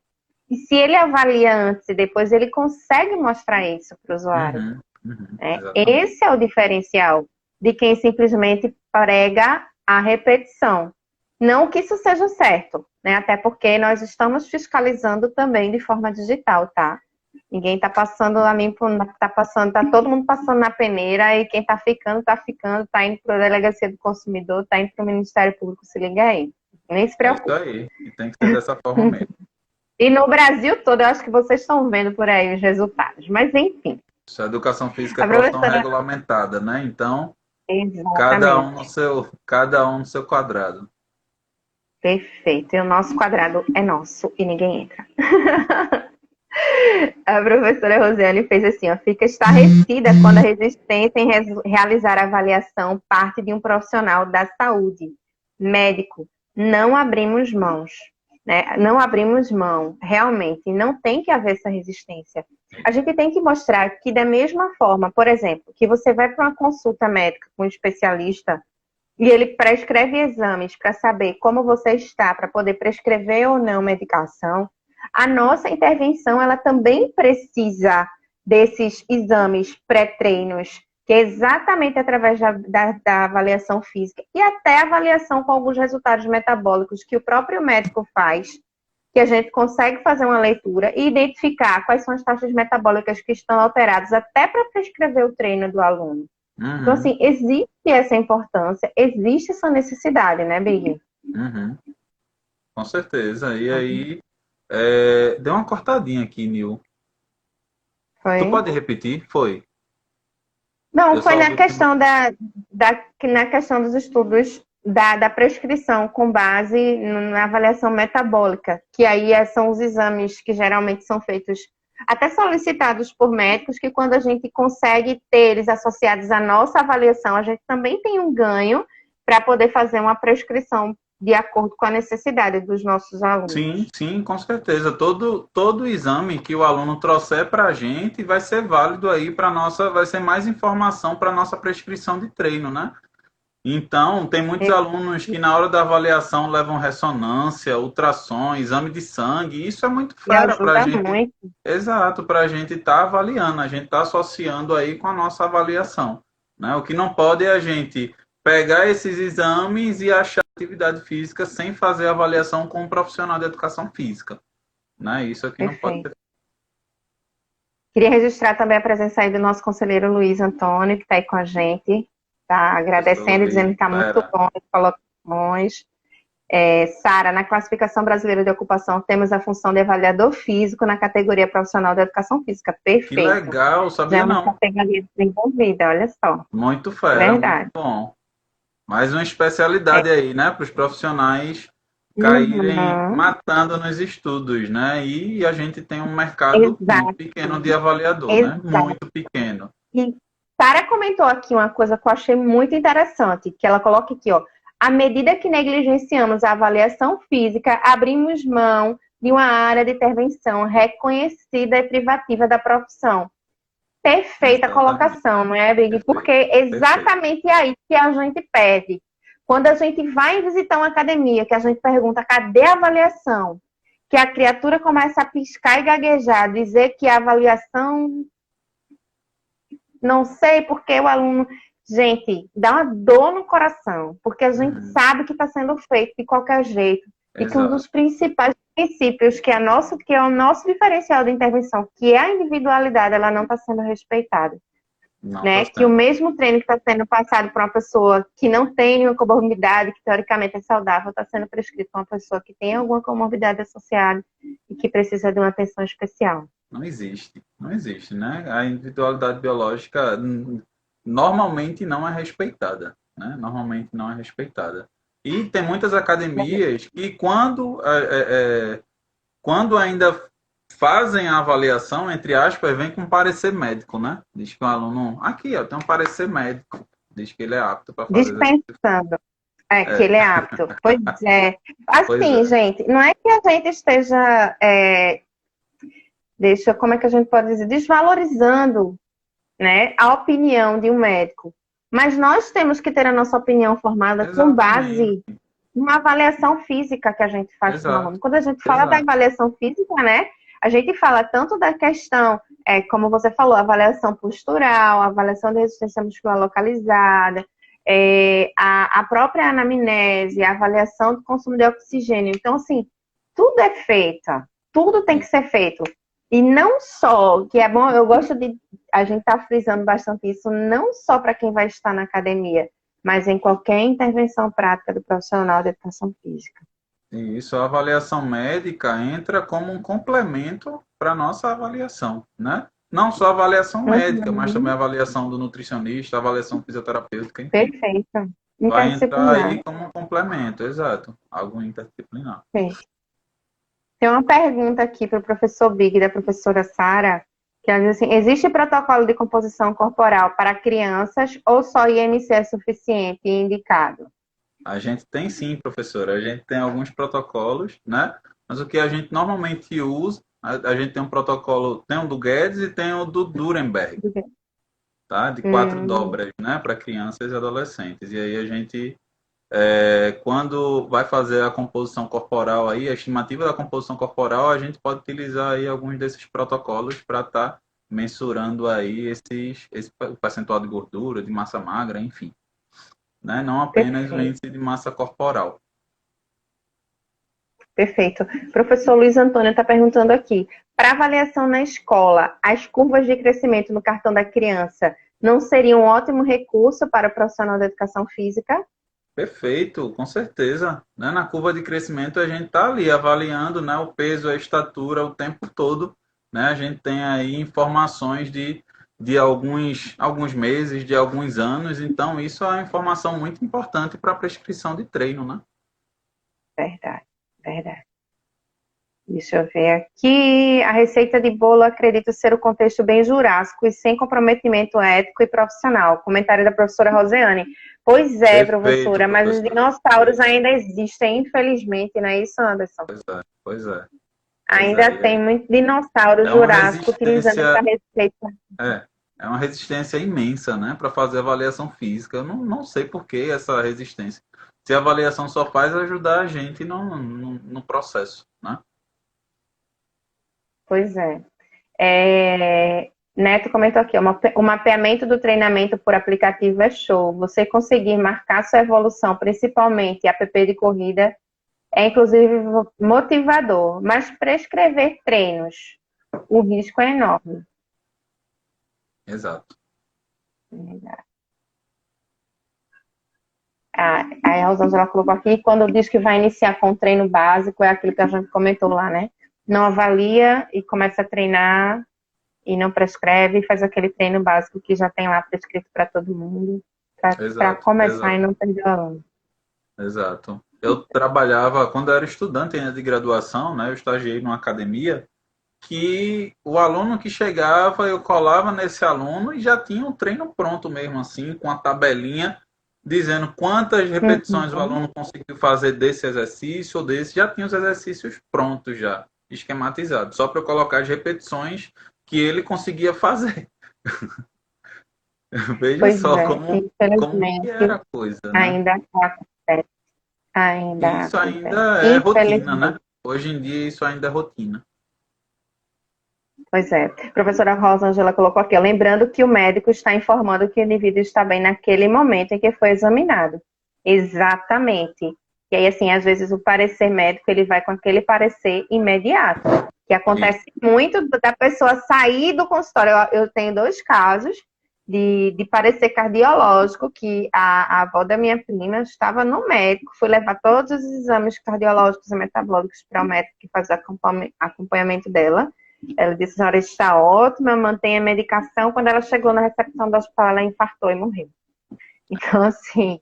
E se ele avalia antes e depois, ele consegue mostrar isso para o usuário. Né? Exatamente. Esse é o diferencial de quem simplesmente prega a repetição. Não que isso seja certo, né? Até porque nós estamos fiscalizando também de forma digital, tá? Ninguém tá passando a limpo, tá todo mundo passando na peneira e quem tá ficando, tá indo para a Delegacia do Consumidor, tá indo para o Ministério Público, se liga aí. Nem se É isso preocupe. aí. E tem que ser dessa forma mesmo. E no Brasil todo, eu acho que vocês estão vendo por aí os resultados. Mas enfim, A educação física é a profissão professora. regulamentada, né? Então, Exatamente. cada um no seu quadrado. Perfeito. E o nosso quadrado é nosso e ninguém entra. A professora Rosiane fez assim, ó, fica estarrecida quando a resistência em realizar a avaliação parte de um profissional da saúde, médico. Não abrimos mãos, né? Não abrimos mão, realmente, não tem que haver essa resistência. A gente tem que mostrar que da mesma forma, por exemplo, que você vai para uma consulta médica com um especialista e ele prescreve exames para saber como você está, para poder prescrever ou não medicação, a nossa intervenção ela também precisa desses exames pré-treinos, que é exatamente através da avaliação física e até avaliação com alguns resultados metabólicos que o próprio médico faz, que a gente consegue fazer uma leitura e identificar quais são as taxas metabólicas que estão alteradas até para prescrever o treino do aluno. Uhum. Então, assim, existe essa importância, existe essa necessidade, né, Big? Uhum. Com certeza. E aí, deu uma cortadinha aqui, Nil. Foi? Tu pode repetir? Foi. Não, Eu foi só na ouvi... questão na questão dos estudos da prescrição com base na avaliação metabólica, que aí são os exames que geralmente são feitos, até solicitados por médicos, que quando a gente consegue ter eles associados à nossa avaliação, a gente também tem um ganho para poder fazer uma prescrição de acordo com a necessidade dos nossos alunos. Sim, sim, com certeza. Todo exame que o aluno trouxer para a gente vai ser válido aí para nossa, vai ser mais informação para nossa prescrição de treino, né? Então, tem muitos alunos que na hora da avaliação levam ressonância, ultrassom, exame de sangue. Isso é muito fera para a gente. Muito. Exato, para a gente estar avaliando, a gente está associando aí com a nossa avaliação, né? O que não pode é a gente pegar esses exames e achar atividade física sem fazer avaliação com um profissional de educação física, né? Isso aqui não pode ter. Queria registrar também a presença aí do nosso conselheiro Luiz Antônio, que está aí com a gente, tá agradecendo e dizendo que está muito bom as colocações. Sara, na classificação brasileira de ocupação, temos a função de avaliador físico na categoria profissional de educação física. Perfeito. Que legal, sabia já não. É uma categoria desenvolvida, olha só. Muito fera, verdade. Muito bom. Mais uma especialidade aí, né, para os profissionais caírem matando nos estudos, né? E a gente tem um mercado muito pequeno de avaliador, né? Muito pequeno. E Sara comentou aqui uma coisa que eu achei muito interessante, que ela coloca aqui, ó. À medida que negligenciamos a avaliação física, abrimos mão de uma área de intervenção reconhecida e privativa da profissão. Perfeita colocação, não é, Big? Porque é exatamente aí que a gente pede. Quando a gente vai visitar uma academia, que a gente pergunta, cadê a avaliação? Que a criatura começa a piscar e gaguejar, dizer que a avaliação... Não sei porque o aluno... Gente, dá uma dor no coração, porque a gente sabe que está sendo feito de qualquer jeito. E que um dos principais princípios, que é o nosso diferencial de intervenção, que é a individualidade, ela não está sendo respeitada. Né? Que o mesmo treino que está sendo passado para uma pessoa que não tem nenhuma comorbidade, que teoricamente é saudável, está sendo prescrito para uma pessoa que tem alguma comorbidade associada e que precisa de uma atenção especial. Não existe, né? A individualidade biológica normalmente não é respeitada, né? Normalmente não é respeitada. E tem muitas academias que quando ainda fazem a avaliação, entre aspas, vem com parecer médico, né? Diz que o aluno, aqui, ó, tem um parecer médico, diz que ele é apto para fazer. Dispensando. Que ele é apto. Pois é. Assim, gente, não é que a gente esteja, como é que a gente pode dizer, desvalorizando, né, a opinião de um médico. Mas nós temos que ter a nossa opinião formada com base numa avaliação física que a gente faz com o aluno. Quando a gente fala da avaliação física, né, a gente fala tanto da questão, como você falou, avaliação postural, avaliação de resistência muscular localizada, a própria anamnese, a avaliação do consumo de oxigênio. Então, assim, tudo é feito, tudo tem que ser feito. E não só, que é bom, eu gosto de, a gente tá frisando bastante isso, não só para quem vai estar na academia, mas em qualquer intervenção prática do profissional de educação física. Isso, a avaliação médica entra como um complemento para a nossa avaliação, né? Não só a avaliação médica, mas também a avaliação do nutricionista, a avaliação fisioterapêutica. Enfim. Perfeito. Vai entrar aí como um complemento, exato. Algo interdisciplinar. Perfeito. Tem uma pergunta aqui para o professor Big, da professora Sara, que ela diz assim, existe protocolo de composição corporal para crianças ou só IMC é suficiente e indicado? A gente tem sim, professora. A gente tem alguns protocolos, né? Mas o que a gente normalmente usa, a gente tem um protocolo, tem o do Guedes e tem o do Durenberg, tá? De 4 dobras, né? Para crianças e adolescentes. E aí a gente Quando vai fazer a composição corporal aí, a estimativa da composição corporal, a gente pode utilizar aí alguns desses protocolos para estar mensurando aí esse percentual de gordura, de massa magra, enfim, né? Não apenas o Perfeito. índice de massa corporal. Perfeito. Professor Luiz Antônio está perguntando aqui, para avaliação na escola, as curvas de crescimento no cartão da criança não seriam um ótimo recurso para o profissional da educação física? Perfeito, com certeza. Né? Na curva de crescimento a gente está ali avaliando, né, o peso, a estatura o tempo todo. Né? A gente tem aí informações de alguns meses, de alguns anos. Então, isso é uma informação muito importante para a prescrição de treino, né? Verdade, verdade. Deixa eu ver aqui. A receita de bolo acredito ser o contexto bem jurássico e sem comprometimento ético e profissional. Comentário da professora Roseane. Pois é, Perfeito, professora, mas os professor. dinossauros ainda existem, infelizmente, não é isso, Anderson? Pois é, pois é. Pois Ainda é. tem muito dinossauro É uma jurássico utilizando essa resistência, receita. é, é uma resistência imensa, né, para fazer avaliação física. Eu não sei por que essa resistência. Se a avaliação só faz ajudar a gente no processo, né? Pois é. Neto comentou aqui, ó, o mapeamento do treinamento por aplicativo é show. Você conseguir marcar sua evolução, principalmente app de corrida, é inclusive motivador, mas prescrever treinos, o risco é enorme. Exato. A Rosângela colocou aqui, quando diz que vai iniciar com o treino básico, é aquilo que a gente comentou lá, né? Não avalia e começa a treinar e não prescreve e faz aquele treino básico que já tem lá prescrito para todo mundo, para Exato, começar exato, e não perder o aluno. exato. Eu trabalhava, quando eu era estudante ainda de graduação, né, eu estagiei numa academia, que o aluno que chegava, eu colava nesse aluno e já tinha um treino pronto mesmo, assim, com a tabelinha, dizendo quantas repetições o Uhum. aluno conseguiu fazer desse exercício ou desse, já tinha os exercícios prontos já, esquematizados, só para eu colocar as repetições que ele conseguia fazer. Veja Pois só é, como que era infelizmente a coisa, né? ainda acontece. E Ainda isso acontece. ainda é rotina, né? Infelizmente. Hoje em dia isso ainda é rotina. Pois é. Professora Rosângela colocou aqui, ó, lembrando que o médico está informando que o indivíduo está bem naquele momento em que foi examinado. Exatamente. E aí, assim, às vezes o parecer médico, ele vai com aquele parecer imediato. Que E, acontece muito da pessoa sair do consultório. Eu tenho dois casos de parecer cardiológico, que a avó da minha prima estava no médico, fui levar todos os exames cardiológicos e metabólicos para o médico que faz o acompanhamento dela. Ela disse, a senhora está ótima, mantém a medicação. Quando ela chegou na recepção do hospital, ela infartou e morreu. Então, assim,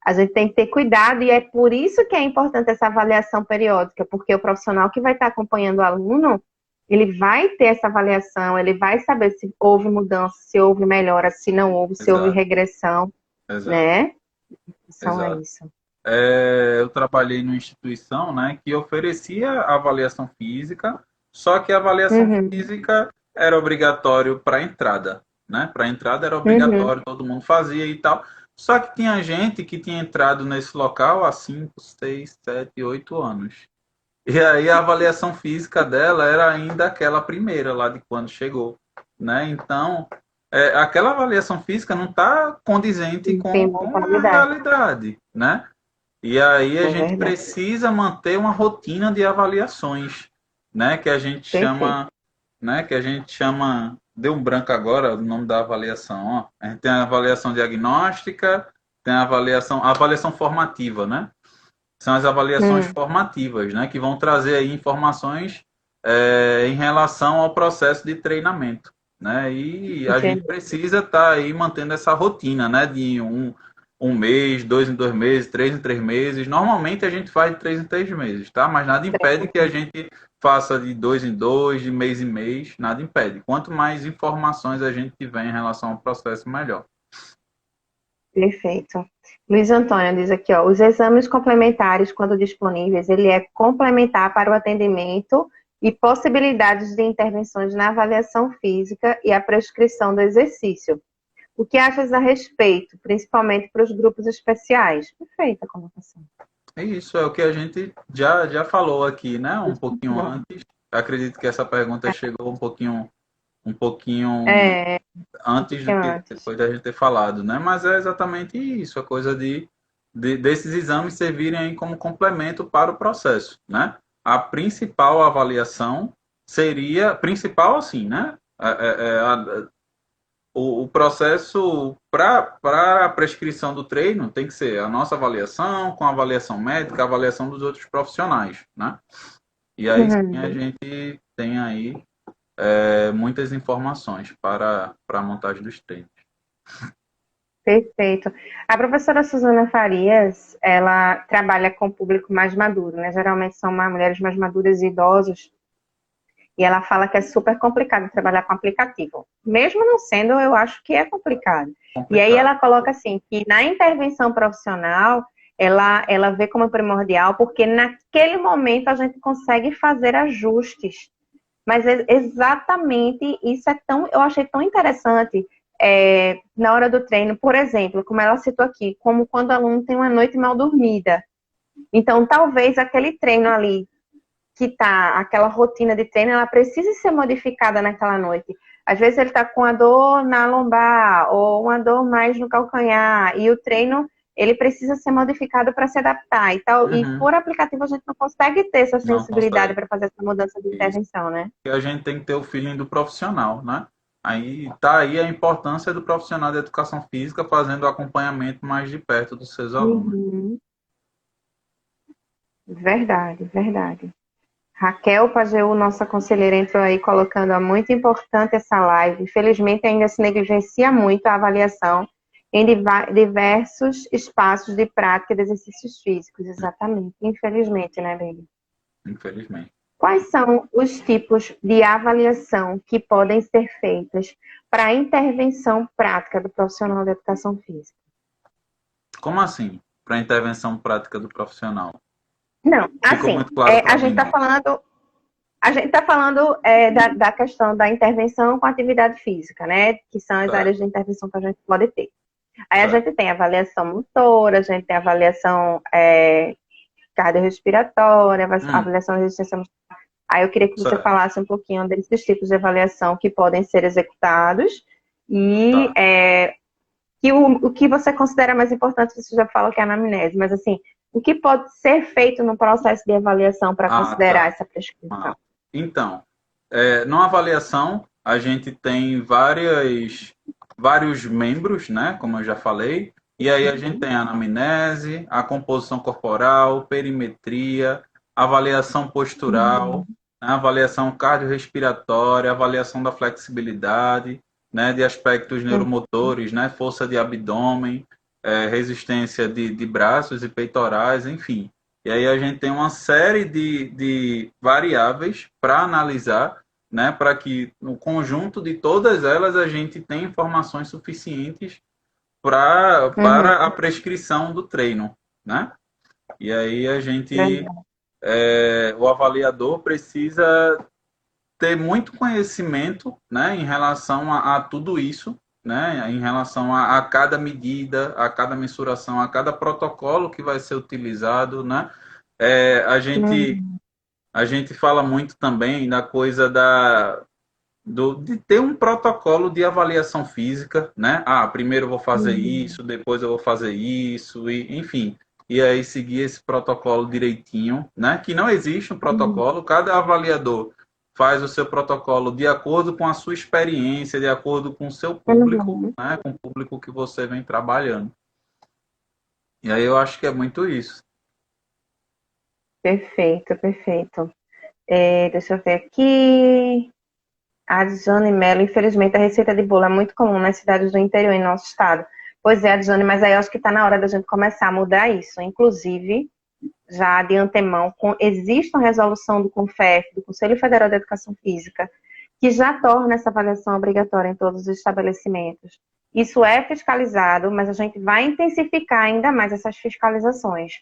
a gente tem que ter cuidado e é por isso que é importante essa avaliação periódica, porque o profissional que vai estar acompanhando o aluno, ele vai ter essa avaliação, ele vai saber se houve mudança, se houve melhora, se não houve, se houve exato, regressão, exato, né? Então é exato. isso. Eu trabalhei numa instituição, né, que oferecia avaliação física, só que a avaliação Uhum, física era obrigatório para entrada, né? Para entrada era uhum, obrigatório, todo mundo fazia e tal. Só que tinha gente que tinha entrado nesse local há 5, 6, 7, 8 anos. E aí a avaliação física dela era ainda aquela primeira lá de quando chegou, né? Então, aquela avaliação física não está condizente não tem boa com a qualidade, realidade, né? E aí a é gente verdade. precisa manter uma rotina de avaliações, né? Perfeito. Né? Que a gente chama, deu um branco agora o nome da avaliação, ó. A gente tem a avaliação diagnóstica, tem a avaliação formativa, né? São as avaliações Hum, formativas, né? Que vão trazer aí informações em relação ao processo de treinamento, né? E a gente entendi. precisa estar aí mantendo essa rotina, né? De um mês, 2 em 2 meses, 3 em 3 meses. Normalmente a gente faz de 3 em 3 meses, tá? Mas nada impede que a gente faça de 2 em 2, de mês em mês, nada impede. Quanto mais informações a gente tiver em relação ao processo, melhor. Perfeito. Luiz Antônio diz aqui, ó, os exames complementares, quando disponíveis, ele é complementar para o atendimento e possibilidades de intervenções na avaliação física e a prescrição do exercício. O que achas a respeito, principalmente para os grupos especiais? Perfeita a colocação. Isso é o que a gente já falou aqui, né? Um pouquinho antes. Acredito que essa pergunta chegou um pouquinho É, antes do que antes. depois da gente ter falado, né? Mas é exatamente isso, a coisa desses exames servirem aí como complemento para o processo, né? A principal avaliação seria, principal assim, né? O processo para a prescrição do treino tem que ser a nossa avaliação, com a avaliação médica, a avaliação dos outros profissionais, né? E aí sim a gente tem aí muitas informações para a montagem dos treinos. Perfeito. A professora Suzana Farias, ela trabalha com o público mais maduro, né? Geralmente são mulheres mais maduras e idosos. E ela fala que é super complicado trabalhar com aplicativo. Mesmo não sendo, eu acho que é complicado. E aí ela coloca assim, que na intervenção profissional, ela vê como primordial, porque naquele momento a gente consegue fazer ajustes. Mas exatamente isso eu achei tão interessante na hora do treino, por exemplo, como ela citou aqui, como quando o aluno tem uma noite mal dormida. Então, talvez aquele treino ali que tá, aquela rotina de treino, ela precisa ser modificada naquela noite. Às vezes ele está com a dor na lombar ou uma dor mais no calcanhar e o treino ele precisa ser modificado para se adaptar e tal. E por aplicativo a gente não consegue ter essa sensibilidade para fazer essa mudança de intervenção, né? E a gente tem que ter o feeling do profissional, né? Aí tá aí a importância do profissional de educação física fazendo o acompanhamento mais de perto dos seus alunos. Uhum. Verdade, verdade. Raquel Pajeú, nossa conselheira, entrou aí colocando, é muito importante essa live. Infelizmente, ainda se negligencia muito a avaliação em diversos espaços de prática de exercícios físicos. Exatamente. Infelizmente, né, Baby? Infelizmente. Quais são os tipos de avaliação que podem ser feitas para a intervenção prática do profissional de educação física? Como assim? Para a intervenção prática do profissional? Não, Ficou assim, muito claro para a mim, gente está falando. A gente está falando da questão da intervenção com atividade física, né? Que são as áreas de intervenção que a gente pode ter. Aí a gente tem avaliação motora, a gente tem avaliação cardiorrespiratória, avaliação de resistência muscular. Aí eu queria que você falasse um pouquinho desses tipos de avaliação que podem ser executados e o que você considera mais importante, você já fala que é a anamnese, mas assim, o que pode ser feito no processo de avaliação para considerar essa prescrição? Então, na avaliação, a gente tem vários membros, né, como eu já falei, e aí a gente tem a anamnese, a composição corporal, perimetria, avaliação postural, né, avaliação cardiorrespiratória, avaliação da flexibilidade, né, de aspectos neuromotores, né, força de abdômen, resistência de braços e peitorais, enfim. E aí a gente tem uma série de variáveis para analisar, né, para que no conjunto de todas elas a gente tenha informações suficientes para a prescrição do treino, né? E aí a gente, o avaliador precisa ter muito conhecimento, né, em relação a tudo isso, né, em relação a cada medida, a cada mensuração, a cada protocolo que vai ser utilizado, né? A gente fala muito também da coisa de ter um protocolo de avaliação física, né? Ah, primeiro eu vou fazer isso, depois eu vou fazer isso, e, enfim. E aí seguir esse protocolo direitinho, né? Que não existe um protocolo, cada avaliador faz o seu protocolo de acordo com a sua experiência, de acordo com o seu público, né? Com o público que você vem trabalhando. E aí eu acho que é muito isso. Perfeito, perfeito. Deixa eu ver aqui. A Adjane Mello, infelizmente a receita de bolo é muito comum nas cidades do interior em nosso estado. Pois é, Adjane, mas aí eu acho que está na hora da gente começar a mudar isso. Inclusive, já de antemão, existe uma resolução do CONFEF, do Conselho Federal de Educação Física, que já torna essa avaliação obrigatória em todos os estabelecimentos. Isso é fiscalizado, mas a gente vai intensificar ainda mais essas fiscalizações.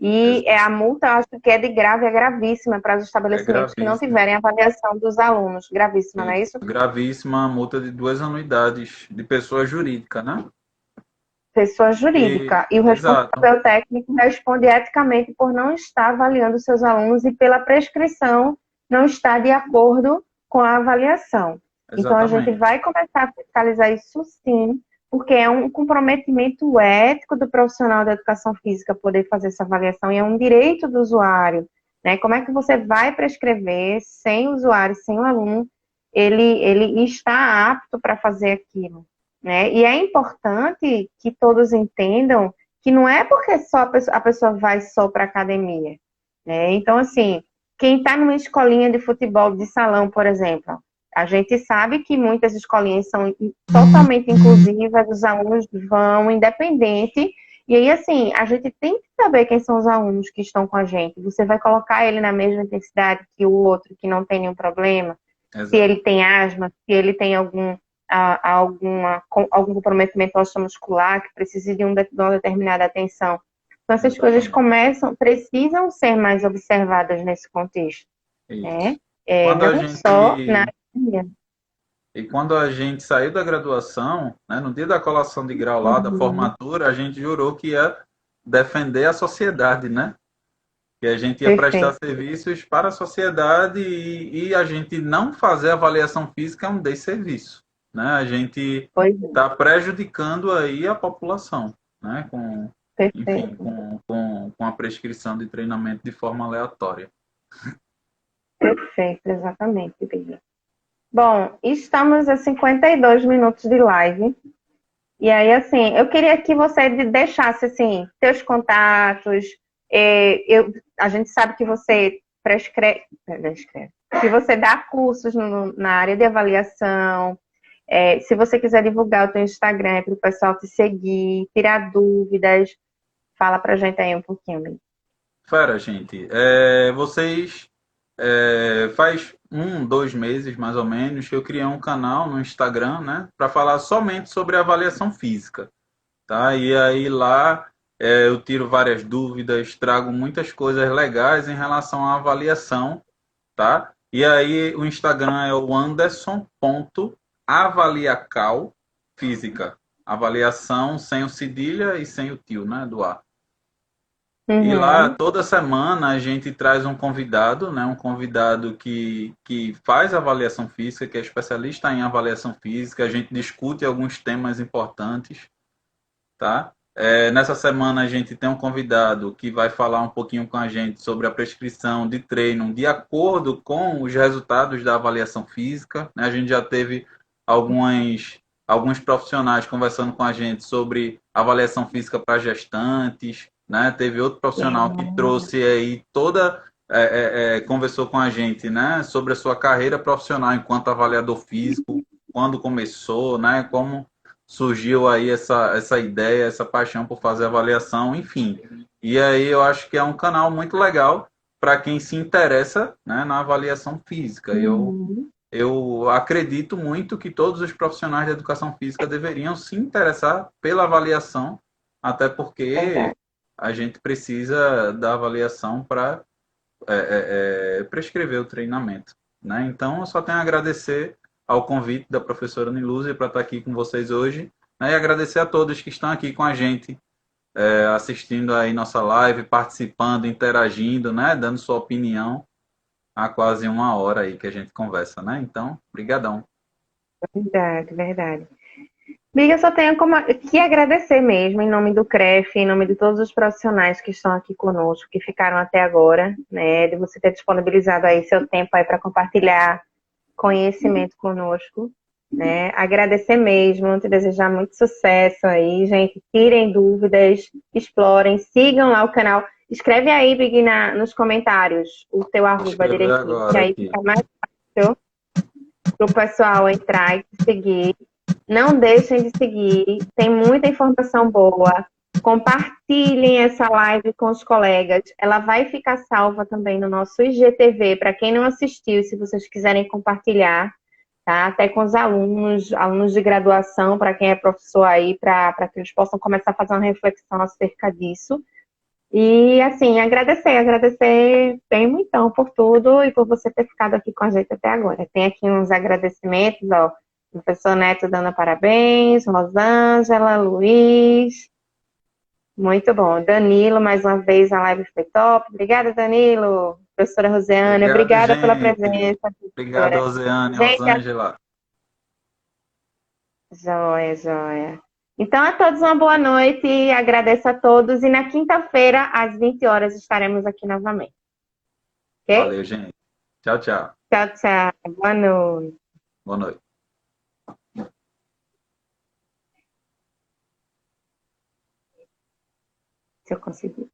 E a multa, eu acho que é de grave, é gravíssima para os É estabelecimentos que não gravíssimo. tiverem avaliação dos alunos. Gravíssima, não é isso? Gravíssima a multa de 2 anuidades de pessoa jurídica, né? Pessoa jurídica. E o Exato, responsável técnico responde eticamente por não estar avaliando seus alunos e pela prescrição não estar de acordo com a avaliação. Então, a gente exatamente. vai começar a fiscalizar isso sim, porque é um comprometimento ético do profissional da educação física poder fazer essa avaliação e é um direito do usuário, né? Como é que você vai prescrever sem o usuário, sem o aluno, ele está apto para fazer aquilo? Né? E é importante que todos entendam que não é porque só a pessoa vai só para academia. Né? Então, assim, quem está numa escolinha de futebol de salão, por exemplo, a gente sabe que muitas escolinhas são totalmente inclusivas, os alunos vão independente. E aí, assim, a gente tem que saber quem são os alunos que estão com a gente. Você vai colocar ele na mesma intensidade que o outro que não tem nenhum problema? Se ele Exato. tem asma, se ele tem algum comprometimento osteomuscular que precise de uma determinada atenção. Então, essas coisas Exatamente. precisam ser mais observadas nesse contexto, né? Isso. Quando a Não só na gente academia. E quando a gente saiu da graduação, né, no dia da colação de grau lá, da Uhum, formatura, a gente jurou que ia defender a sociedade, né? Que a gente ia prestar perfeito. serviços para a sociedade e a gente não fazer avaliação física é um desserviço, né? A gente Pois é, está prejudicando aí a população, né? Enfim, perfeito. com a prescrição de treinamento de forma aleatória. Perfeito, exatamente, Bia. Bom, estamos a 52 minutos de live. E aí, assim, eu queria que você deixasse, assim, seus contatos. A gente sabe que você prescreve, que você dá cursos na área de avaliação. Se você quiser divulgar o teu Instagram para o pessoal te seguir, tirar dúvidas, fala pra gente aí um pouquinho. Bem. Fera, gente. Vocês faz 2 meses mais ou menos que eu criei um canal no Instagram, né, para falar somente sobre avaliação física, tá? E aí lá eu tiro várias dúvidas, trago muitas coisas legais em relação à avaliação, tá? E aí o Instagram é o anderson.avaliacal física. Avaliação sem o cedilha e sem o tio, né, do A. E lá, Uhum, toda semana, a gente traz um convidado, né? Um convidado que faz avaliação física, que é especialista em avaliação física. A gente discute alguns temas importantes, tá? Nessa semana, a gente tem um convidado que vai falar um pouquinho com a gente sobre a prescrição de treino de acordo com os resultados da avaliação física, né? A gente já teve alguns profissionais conversando com a gente sobre avaliação física para gestantes, né? Teve outro profissional que legal. trouxe aí conversou com a gente, né? Sobre a sua carreira profissional enquanto avaliador físico, quando começou, né? Como surgiu aí essa ideia, essa paixão por fazer avaliação, enfim. E aí eu acho que é um canal muito legal para quem se interessa, né, na avaliação física. Uhum, Eu acredito muito que todos os profissionais de educação física deveriam se interessar pela avaliação, até porque verdade. a gente precisa da avaliação para prescrever o treinamento. Né? Então, eu só tenho a agradecer ao convite da professora Nilúzia para estar aqui com vocês hoje, né? E agradecer a todos que estão aqui com a gente, assistindo aí nossa live, participando, interagindo, né? Dando sua opinião. Há quase 1 hora aí que a gente conversa, né? Então, brigadão. Verdade, verdade. Biga, eu só tenho que agradecer mesmo, em nome do CREF, em nome de todos os profissionais que estão aqui conosco, que ficaram até agora, né, de você ter disponibilizado aí seu tempo aí para compartilhar conhecimento conosco, né, agradecer mesmo, te desejar muito sucesso aí, gente, tirem dúvidas, explorem, sigam lá o canal, escreve aí, Big, nos comentários, o teu Vou arroba escrever direitinho, que agora aí aqui. fica mais fácil para o pessoal entrar e te seguir. Não deixem de seguir, tem muita informação boa. Compartilhem essa live com os colegas. Ela vai ficar salva também no nosso IGTV, para quem não assistiu, se vocês quiserem compartilhar, tá? Até com os alunos de graduação, para quem é professor aí, para que eles possam começar a fazer uma reflexão acerca disso. E, assim, agradecer bem muitão por tudo e por você ter ficado aqui com a gente até agora. Tem aqui uns agradecimentos, ó. Professor Neto dando parabéns, Rosângela, Luiz. Muito bom. Danilo, mais uma vez, a live foi top. Obrigada, Danilo. Professora Rosiane, Obrigado, obrigada pela gente. presença, Obrigado, professora. Oceane, Gente, Rosângela. joia, joia. Então, a todos uma boa noite e agradeço a todos. E na quinta-feira, às 20 horas, estaremos aqui novamente. Ok? Valeu, gente. Tchau, tchau. Tchau, tchau. Boa noite. Boa noite. Se eu conseguir.